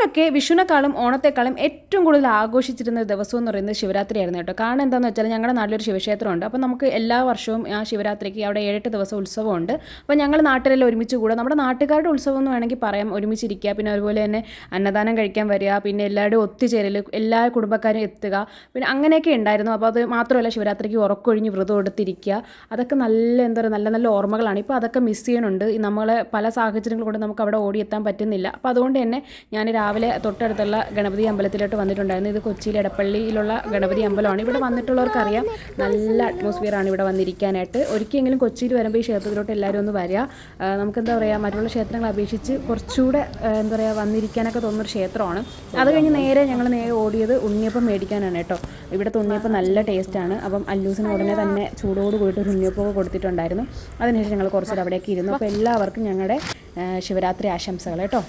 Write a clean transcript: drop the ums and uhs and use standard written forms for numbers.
ഞാനൊക്കെ വിഷുവിനെക്കാളും ഓണത്തെക്കാളും ഏറ്റവും കൂടുതൽ ആഘോഷിച്ചിരുന്ന ദിവസം എന്ന് പറയുന്നത് ശിവരാത്രിയായിരുന്നു കേട്ടോ. കാരണം എന്താണെന്ന് വെച്ചാൽ ഞങ്ങളുടെ നാട്ടിലൊരു ശിവക്ഷേത്രമുണ്ട്. അപ്പോൾ നമുക്ക് എല്ലാ വർഷവും ആ ശിവരാത്രിക്ക് അവിടെ 7-8 ദിവസം ഉത്സവമുണ്ട്. അപ്പോൾ ഞങ്ങൾ നാട്ടിലെല്ലാം ഒരുമിച്ച് കൂടുക. നമ്മുടെ നാട്ടുകാരുടെ ഉത്സവം എന്ന് വേണമെങ്കിൽ പറയാം. ഒരുമിച്ചിരിക്കുക, പിന്നെ അതുപോലെ തന്നെ അന്നദാനം കഴിക്കാൻ വരിക, പിന്നെ എല്ലാവരും ഒത്തുചേരൽ, എല്ലാ കുടുംബക്കാരും എത്തുക, പിന്നെ അങ്ങനെയൊക്കെ ഉണ്ടായിരുന്നു. അപ്പോൾ അത് മാത്രമല്ല ശിവരാത്രിക്ക് ഉറക്കൊഴിഞ്ഞ് വ്രതം എടുത്തിരിക്കുക. അതൊക്കെ നല്ല എന്താ പറയുക നല്ല നല്ല ഓർമ്മകളാണ്. ഇപ്പോൾ അതൊക്കെ മിസ് ചെയ്യുന്നുണ്ട്. നമ്മളെ പല സാഹചര്യങ്ങൾ കൊണ്ട് നമുക്ക് അവിടെ ഓടിയെത്താൻ പറ്റുന്നില്ല. അപ്പോൾ അതുകൊണ്ട് തന്നെ ഞാൻ രാവിലെ തൊട്ടടുത്തുള്ള ഗണപതി അമ്പലത്തിലോട്ട് വന്നിട്ടുണ്ടായിരുന്നു. ഇത് കൊച്ചിയിൽ എടപ്പള്ളിയിലുള്ള ഗണപതി അമ്പലമാണ്. ഇവിടെ വന്നിട്ടുള്ളവർക്കറിയാം നല്ല അറ്റ്മോസ്ഫിയറാണ് ഇവിടെ വന്നിരിക്കാനായിട്ട്. ഒരിക്കലെങ്കിലും കൊച്ചിയിൽ വരുമ്പോൾ ഈ ക്ഷേത്രത്തിലോട്ട് എല്ലാവരും ഒന്ന് വരിക. നമുക്കെന്താ പറയുക മറ്റുള്ള ക്ഷേത്രങ്ങളെ അപേക്ഷിച്ച് കുറച്ചുകൂടെ എന്താ പറയുക വന്നിരിക്കാനൊക്കെ തോന്നുന്നൊരു ക്ഷേത്രമാണ്. അത് കഴിഞ്ഞ് ഞങ്ങൾ നേരെ ഓടിയത് ഉണ്ണിയപ്പം മേടിക്കാനാണ് കേട്ടോ. ഇവിടുത്തെ ഉണ്ണിയപ്പം നല്ല ടേസ്റ്റാണ്. അപ്പം അല്ലൂസിന് ഉടനെ തന്നെ ചൂടോട് കൂടിയിട്ട് ഒരു ഉണ്ണിയപ്പമൊക്കെ കൊടുത്തിട്ടുണ്ടായിരുന്നു. അതിനുശേഷം ഞങ്ങൾ കുറച്ചുകൂടെ അവിടേക്ക് ഇരുന്നു. അപ്പോൾ എല്ലാവർക്കും ഞങ്ങളുടെ ശിവരാത്രി ആശംസകൾ കേട്ടോ.